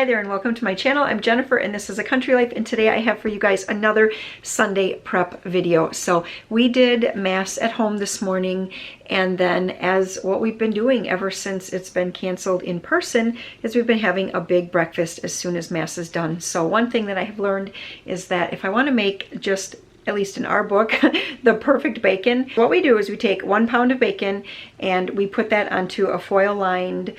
Hi there and welcome to my channel. I'm Jennifer and this is A Country Life, and today I have for you guys another Sunday prep video. So we did Mass at home this morning, and then as what we've been doing ever since it's been canceled in person is we've been having a big breakfast as soon as Mass is done. So one thing that I have learned is that if I want to make just, at least in our book, the perfect bacon, what we do is we take 1 pound of bacon and we put that onto a foil lined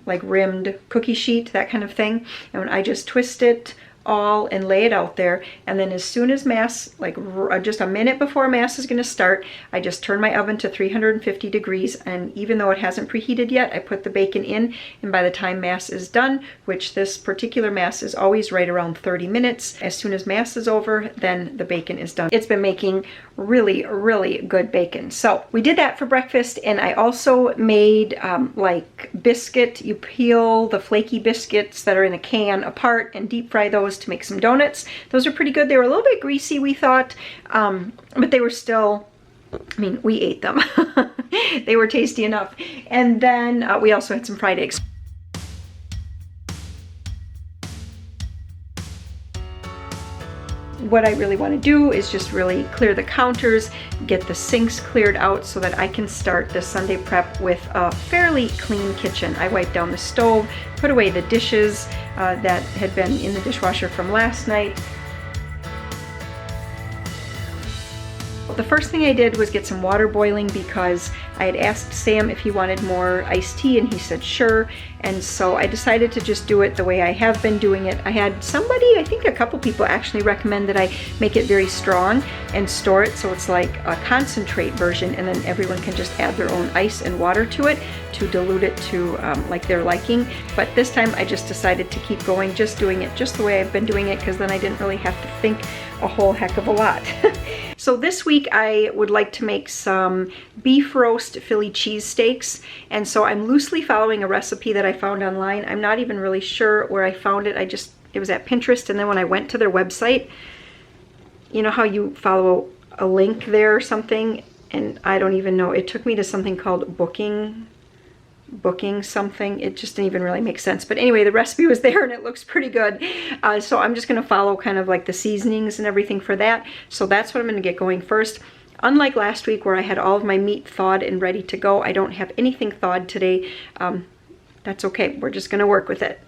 like rimmed cookie sheet, that kind of thing, and I just twist it all and lay it out there, and then as soon as Mass, like just a minute before Mass is going to start, I just turn my oven to 350 degrees, and even though it hasn't preheated yet, I put the bacon in, and by the time Mass is done, which this particular Mass is always right around 30 minutes, as soon as Mass is over, then the bacon is done. It's been making really good bacon. So we did that for breakfast, and I also made like biscuit. You peel the flaky biscuits that are in a can apart and deep fry those to make some donuts. Those are pretty good. They were a little bit greasy, we thought, but they were still, I mean, we ate them. They were tasty enough. And then we also had some fried eggs. What I really want to do is just really clear the counters, get the sinks cleared out so that I can start the Sunday prep with a fairly clean kitchen. I wiped down the stove, put away the dishes that had been in the dishwasher from last night. The first thing I did was get some water boiling because I had asked Sam if he wanted more iced tea, and he said sure, and so I decided to just do it the way I have been doing it. I had somebody, I think a couple people actually recommend that I make it very strong and store it so it's like a concentrate version, and then everyone can just add their own ice and water to it to dilute it to like their liking. But this time I just decided to keep going, just doing it just the way I've been doing it, because then I didn't really have to think a whole heck of a lot. So this week I would like to make some beef roast Philly cheesesteaks, and so I'm loosely following a recipe that I found online. I'm not even really sure where I found it. It was at Pinterest, and then when I went to their website, you know how you follow a link there or something, and I don't even know, it took me to something called booking something. It just didn't even really make sense. But anyway, the recipe was there and it looks pretty good. So I'm just going to follow kind of like the seasonings and everything for that. So that's what I'm going to get going first. Unlike last week where I had all of my meat thawed and ready to go, I don't have anything thawed today. That's okay. We're just going to work with it.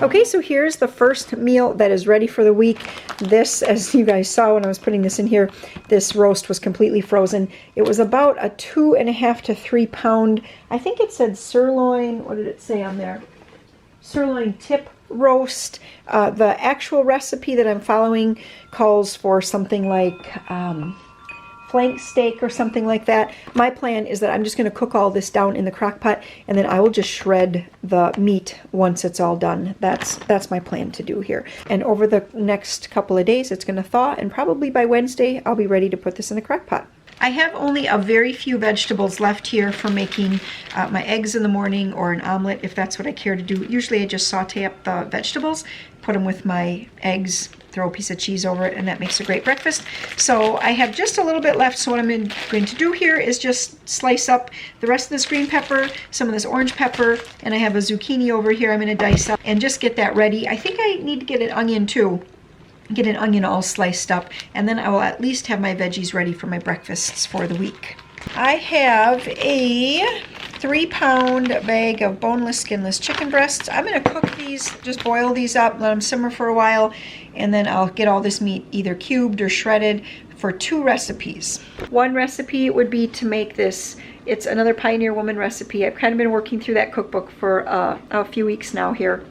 Okay, so here's the first meal that is ready for the week. This, as you guys saw when I was putting this in here, this roast was completely frozen. It was about a 2.5 to 3 pound, I think it said sirloin, what did it say on there? Sirloin tip roast. The actual recipe that I'm following calls for something like flank steak or something like that. My plan is that I'm just going to cook all this down in the crock pot, and then I will just shred the meat once it's all done. That's my plan to do here. And over the next couple of days it's going to thaw, and probably by Wednesday I'll be ready to put this in the crock pot. I have only a very few vegetables left here for making my eggs in the morning, or an omelet if that's what I care to do. Usually I just saute up the vegetables, put them with my eggs, throw a piece of cheese over it, and that makes a great breakfast. So I have just a little bit left, so what I'm going to do here is just slice up the rest of this green pepper, some of this orange pepper, and I have a zucchini over here I'm going to dice up and just get that ready. I think I need to get an onion too. Get an onion all sliced up, and then I will at least have my veggies ready for my breakfasts for the week. I have a 3-pound bag of boneless, skinless chicken breasts. I'm going to cook these, just boil these up, let them simmer for a while, and then I'll get all this meat either cubed or shredded for 2 recipes. One recipe would be to make this. It's another Pioneer Woman recipe. I've kind of been working through that cookbook for a few weeks now here.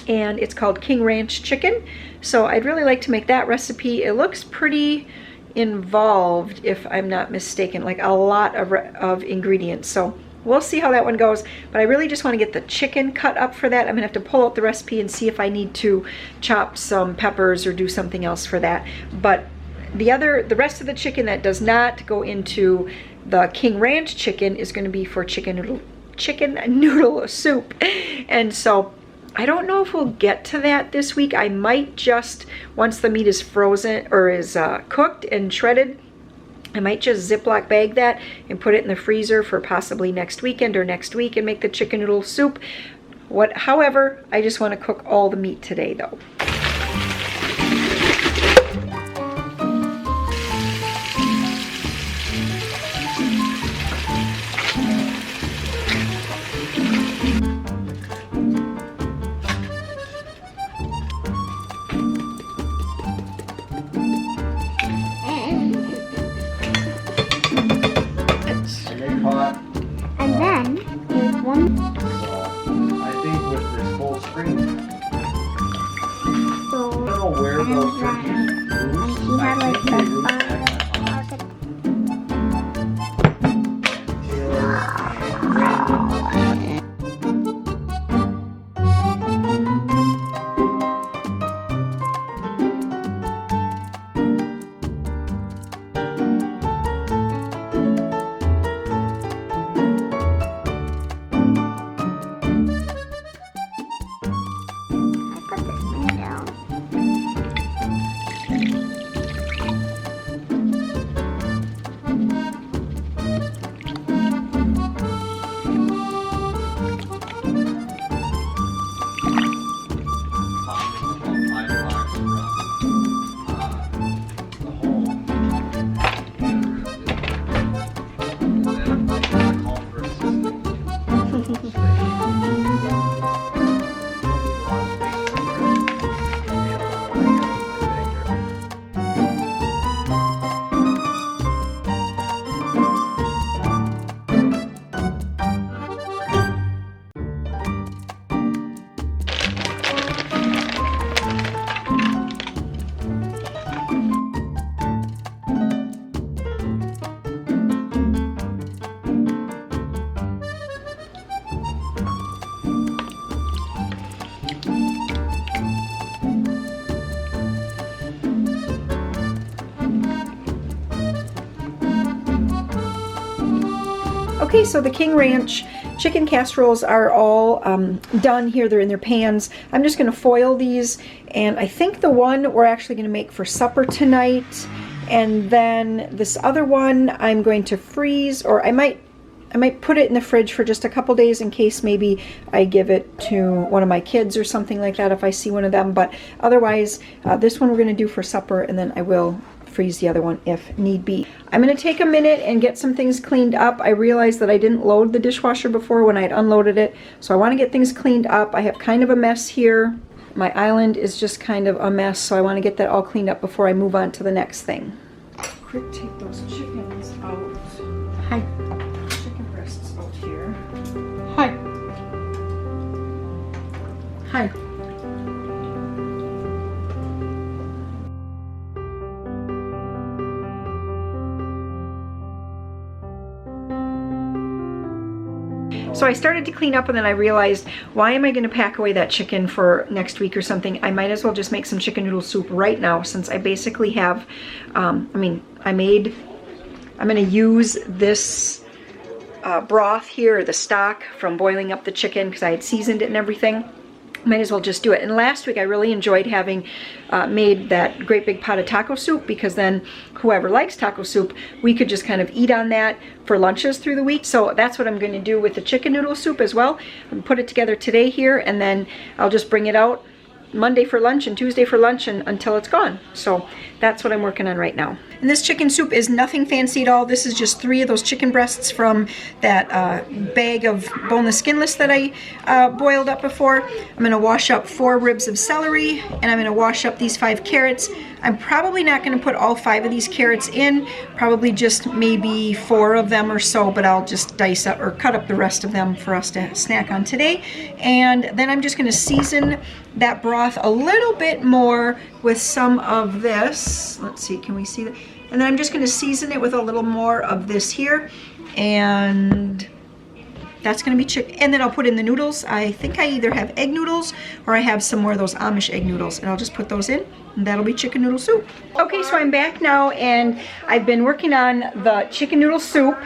And it's called King Ranch Chicken. So I'd really like to make that recipe. It looks pretty involved, if I'm not mistaken, like a lot of ingredients. So we'll see how that one goes. But I really just want to get the chicken cut up for that. I'm going to have to pull out the recipe and see if I need to chop some peppers or do something else for that. But the rest of the chicken that does not go into the King Ranch chicken is going to be for chicken noodle soup. And so I don't know if we'll get to that this week. I might just, once the meat is frozen or is cooked and shredded, I might just Ziploc bag that and put it in the freezer for possibly next weekend or next week and make the chicken noodle soup. However, I just want to cook all the meat today though. And then there's one. So I think with this full screen, So I don't know where those turkeys roost. she had I like think they the roost fun. I put this one down. Okay, so the King Ranch chicken casseroles are all done here. They're in their pans. I'm just going to foil these, and I think the one we're actually going to make for supper tonight, and then this other one I'm going to freeze, or I might put it in the fridge for just a couple days in case maybe I give it to one of my kids or something like that if I see one of them. But otherwise, this one we're going to do for supper, and then I will freeze the other one if need be. I'm going to take a minute and get some things cleaned up. I realized that I didn't load the dishwasher before when I had unloaded it, so I want to get things cleaned up. I have kind of a mess here. My island is just kind of a mess, so I want to get that all cleaned up before I move on to the next thing. Quick, take those chickens out. Hi. Chicken breasts out here. Hi. Hi. So I started to clean up, and then I realized, why am I going to pack away that chicken for next week or something? I might as well just make some chicken noodle soup right now, since I basically have, I'm going to use this broth here, the stock from boiling up the chicken, because I had seasoned it and everything. Might as well just do it. And last week I really enjoyed having made that great big pot of taco soup, because then whoever likes taco soup, we could just kind of eat on that for lunches through the week. So that's what I'm going to do with the chicken noodle soup as well. I'm put it together today here, and then I'll just bring it out Monday for lunch and Tuesday for lunch and until it's gone. So that's what I'm working on right now. And this chicken soup is nothing fancy at all. This is just 3 of those chicken breasts from that bag of boneless skinless that I boiled up before. I'm gonna wash up 4 ribs of celery, and I'm gonna wash up these 5 carrots. I'm probably not gonna put all 5 of these carrots in, probably just maybe 4 of them or so, but I'll just dice up or cut up the rest of them for us to snack on today. And then I'm just gonna season that broth a little bit more with some of this. Let's see, can we see that? And then I'm just gonna season it with a little more of this here, and that's gonna be chicken. And then I'll put in the noodles. I think I either have egg noodles or I have some more of those Amish egg noodles, and I'll just put those in, and that'll be chicken noodle soup. Okay, so I'm back now, and I've been working on the chicken noodle soup.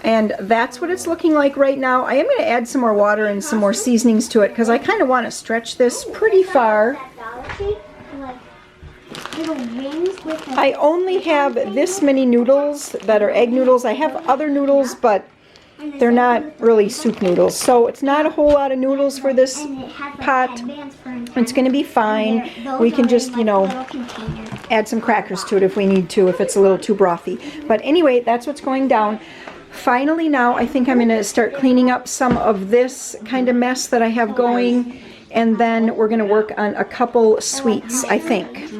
And that's what it's looking like right now. I am going to add some more water and some more seasonings to it because I kind of want to stretch this pretty far. I only have this many noodles that are egg noodles. I have other noodles, but they're not really soup noodles. So it's not a whole lot of noodles for this pot. It's going to be fine. We can just, you know, add some crackers to it if we need to, if it's a little too brothy. But anyway, that's what's going down. Finally now, I think I'm going to start cleaning up some of this kind of mess that I have going, and then we're going to work on a couple sweets, I think.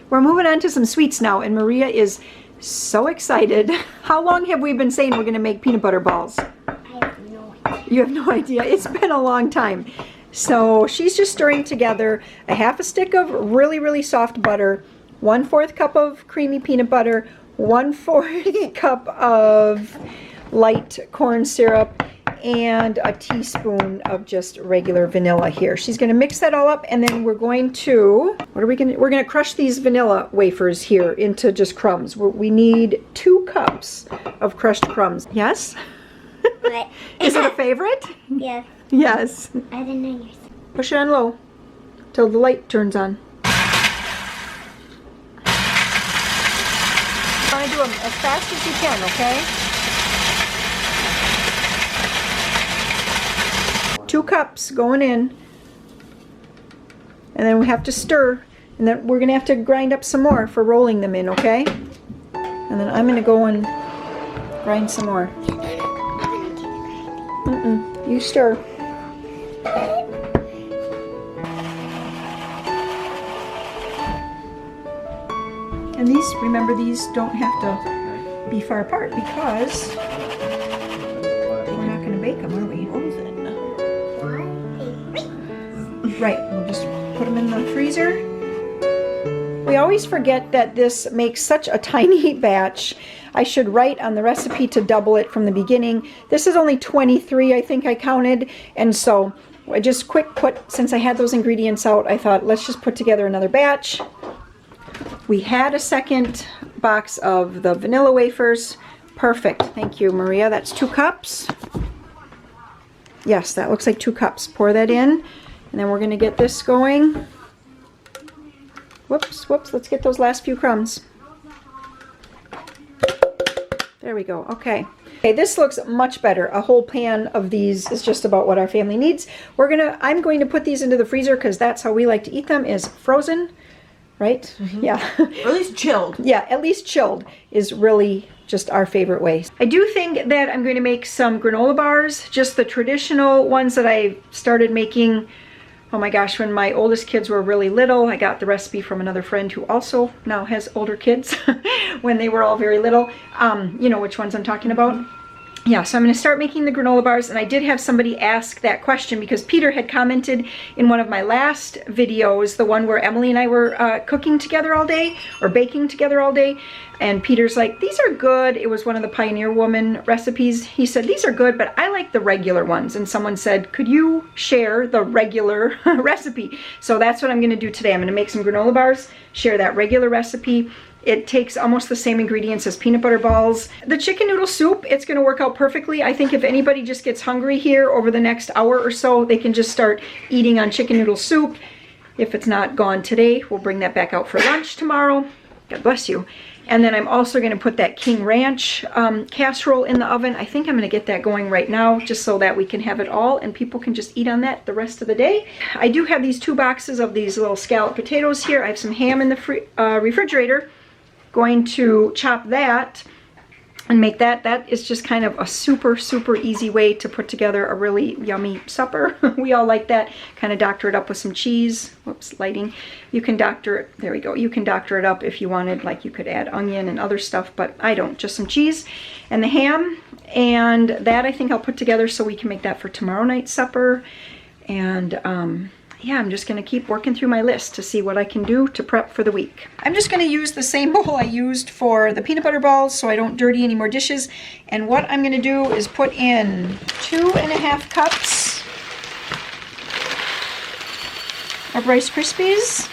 We're moving on to some sweets now, and Maria is so excited. How long have we been saying we're going to make peanut butter balls? I have no idea. You have no idea. It's been a long time. So she's just stirring together a half a stick of really, really soft butter, 1/4 cup of creamy peanut butter, 1/4 cup of light corn syrup, and a teaspoon of just regular vanilla here. She's going to mix that all up, and then we're going to, we're going to crush these vanilla wafers here into just crumbs. We need 2 cups of crushed crumbs. Yes? What? Is it a favorite? Yes. Yes. I didn't know yours. Push it on low till the light turns on. You want to do them as fast as you can, okay? 2 cups going in, and then we have to stir, and then we're gonna have to grind up some more for rolling them in, okay? And then I'm gonna go and grind some more. You stir. And these, remember, these don't have to be far apart because we're not gonna bake them, are we? Right, we'll just put them in the freezer. We always forget that this makes such a tiny batch. I should write on the recipe to double it from the beginning. This is only 23, I think I counted, and so I just since I had those ingredients out, I thought let's just put together another batch. We had a second box of the vanilla wafers. Perfect, thank you, Maria. That's 2 cups. Yes, that looks like 2 cups. Pour that in. And then we're going to get this going. Whoops, let's get those last few crumbs. There we go, okay. Okay, this looks much better. A whole pan of these is just about what our family needs. I'm going to put these into the freezer because that's how we like to eat them, is frozen, right? Mm-hmm. Yeah. Or at least chilled. Yeah, at least chilled is really just our favorite way. I do think that I'm going to make some granola bars, just the traditional ones that I started making. Oh my gosh, when my oldest kids were really little, I got the recipe from another friend who also now has older kids when they were all very little. You know which ones I'm talking about. Yeah, so I'm going to start making the granola bars, and I did have somebody ask that question because Peter had commented in one of my last videos, the one where Emily and I were cooking together all day, or baking together all day, and Peter's like, these are good. It was one of the Pioneer Woman recipes. He said, these are good, but I like the regular ones, and someone said, could you share the regular recipe? So that's what I'm going to do today. I'm going to make some granola bars, share that regular recipe. It takes almost the same ingredients as peanut butter balls. The chicken noodle soup, it's going to work out perfectly. I think if anybody just gets hungry here over the next hour or so, they can just start eating on chicken noodle soup. If it's not gone today, we'll bring that back out for lunch tomorrow. God bless you. And then I'm also going to put that King Ranch casserole in the oven. I think I'm going to get that going right now just so that we can have it all and people can just eat on that the rest of the day. I do have these 2 boxes of these little scalloped potatoes here. I have some ham in the refrigerator. Going to chop that and make that. That is just kind of a super, super easy way to put together a really yummy supper. We all like that. Kind of doctor it up with some cheese. Whoops, lighting. You can doctor it, there we go. You can doctor it up if you wanted, like you could add onion and other stuff, but I don't. Just some cheese and the ham. And that I think I'll put together so we can make that for tomorrow night's supper. And yeah, I'm just going to keep working through my list to see what I can do to prep for the week. I'm just going to use the same bowl I used for the peanut butter balls so I don't dirty any more dishes. And what I'm going to do is put in 2.5 cups of Rice Krispies.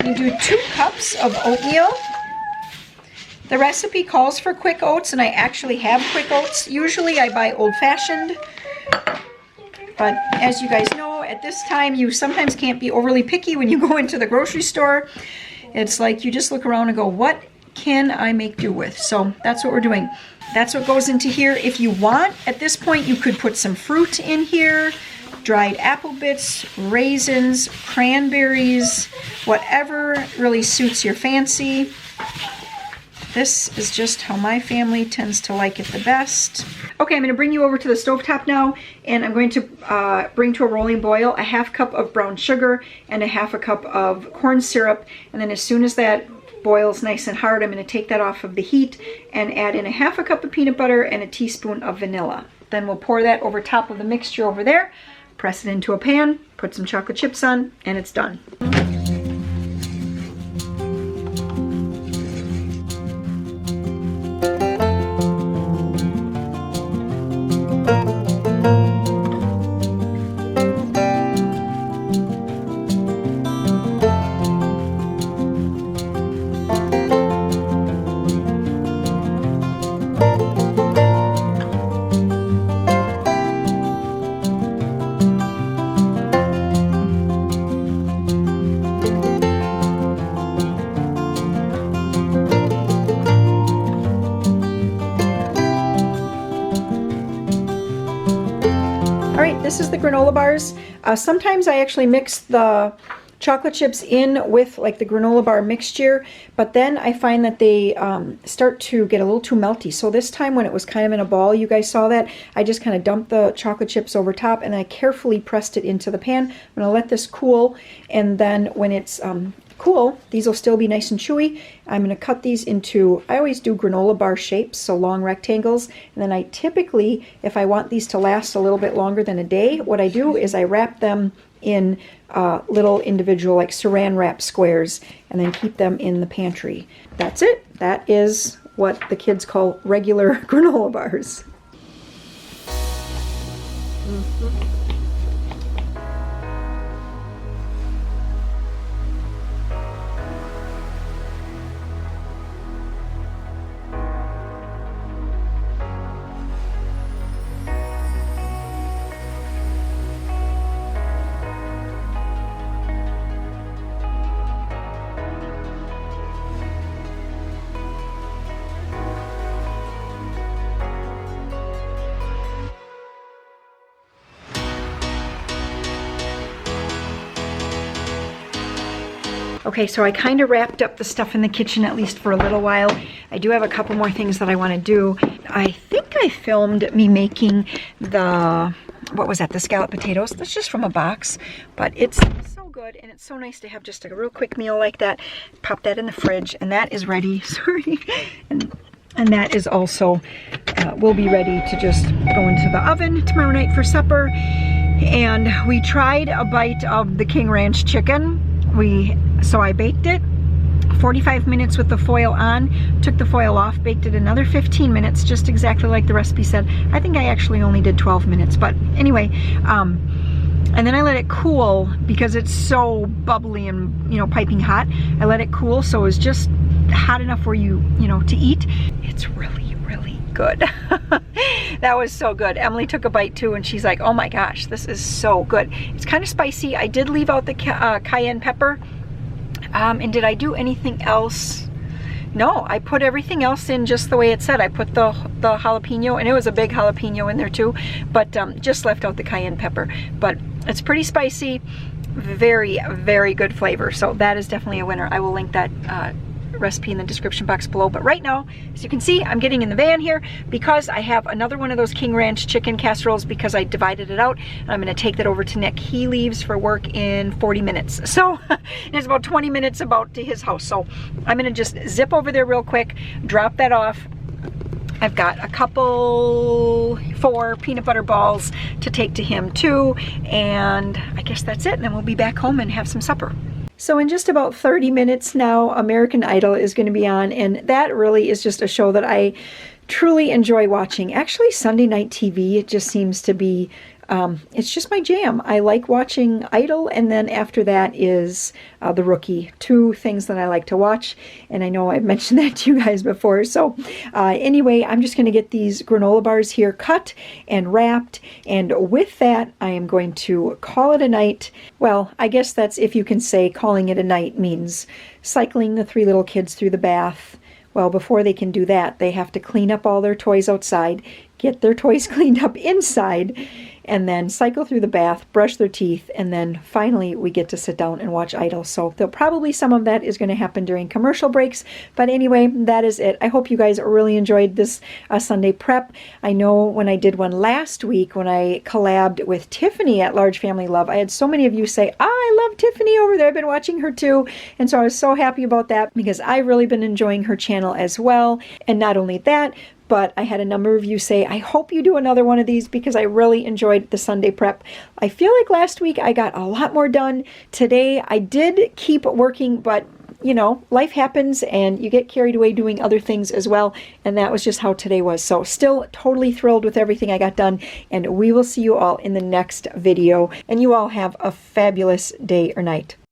I'm going to do 2 cups of oatmeal. The recipe calls for quick oats, and I actually have quick oats. Usually I buy old-fashioned. But as you guys know, at this time, you sometimes can't be overly picky when you go into the grocery store. It's like you just look around and go, what can I make do with? So that's what we're doing. That's what goes into here. If you want, at this point, you could put some fruit in here, dried apple bits, raisins, cranberries, whatever really suits your fancy. This is just how my family tends to like it the best. Okay, I'm going to bring you over to the stovetop now, and I'm going to bring to a rolling boil a 1/2 cup of brown sugar and a 1/2 cup of corn syrup. And then as soon as that boils nice and hard, I'm going to take that off of the heat and add in a 1/2 cup of peanut butter and a teaspoon of vanilla. Then we'll pour that over top of the mixture over there, press it into a pan, put some chocolate chips on, and it's done. This is the granola bars. Sometimes I actually mix the chocolate chips in with like the granola bar mixture, but then I find that they start to get a little too melty. So this time when it was kind of in a ball, you guys saw that, I just kind of dumped the chocolate chips over top and I carefully pressed it into the pan. I'm going to let this cool, and then when it's cool, these will still be nice and chewy. I'm going to cut these into, I always do granola bar shapes, so long rectangles, and then I typically, if I want these to last a little bit longer than a day, what I do is I wrap them in little individual like saran wrap squares and then keep them in the pantry. That's it. That is what the kids call regular granola bars. Okay, so I kind of wrapped up the stuff in the kitchen, at least for a little while. I do have a couple more things that I want to do. I think I filmed me making the, what was that, the scalloped potatoes. That's just from a box, but it's so good, and it's so nice to have just a real quick meal like that. Pop that in the fridge, and that is ready, sorry. And that is also, will be ready to just go into the oven tomorrow night for supper. And we tried a bite of the King Ranch chicken. So I baked it 45 minutes with the foil on, took the foil off, baked it another 15 minutes, just exactly like the recipe said. I think I actually only did 12 minutes, but anyway, and then I let it cool because it's so bubbly and, you know, piping hot. I let it cool so it was just hot enough for you know, to eat. It's really, really good. That was so good. Emily took a bite too, and she's like, oh my gosh, this is so good. It's kind of spicy. I did leave out the cayenne pepper. And did I do anything else? No, I put everything else in just the way it said. I put the jalapeno, and it was a big jalapeno in there too, but just left out the cayenne pepper. But it's pretty spicy, very, very good flavor. So that is definitely a winner. I will link that recipe in the description box below. But right now, as you can see, I'm getting in the van here because I have another one of those King Ranch chicken casseroles because I divided it out, and I'm going to take that over to Nick. He leaves for work in 40 minutes, so there's about 20 minutes about to his house. So I'm going to just zip over there real quick, drop that off. I've got a couple, 4 peanut butter balls to take to him too, and I guess that's it, and then we'll be back home and have some supper. So in just about 30 minutes now, American Idol is going to be on, and that really is just a show that I truly enjoy watching. Actually, Sunday night TV, it just seems to be, it's just my jam. I like watching Idol, and then after that is The Rookie. 2 things that I like to watch, and I know I've mentioned that to you guys before. So anyway, I'm just going to get these granola bars here cut and wrapped, and with that, I am going to call it a night. Well, I guess that's, if you can say calling it a night means cycling the 3 little kids through the bath. Well, before they can do that, they have to clean up all their toys outside, get their toys cleaned up inside, and then cycle through the bath, brush their teeth, and then finally we get to sit down and watch Idol. So there'll probably, some of that is going to happen during commercial breaks. But anyway, that is it. I hope you guys really enjoyed this Sunday prep. I know when I did one last week, when I collabed with Tiffany at Large Family Love, I had so many of you say, I love Tiffany over there. I've been watching her too. And so I was so happy about that because I've really been enjoying her channel as well. And not only that, but I had a number of you say, I hope you do another one of these because I really enjoyed the Sunday prep. I feel like last week I got a lot more done. Today I did keep working, but you know, life happens and you get carried away doing other things as well. And that was just how today was. So still totally thrilled with everything I got done. And we will see you all in the next video. And you all have a fabulous day or night.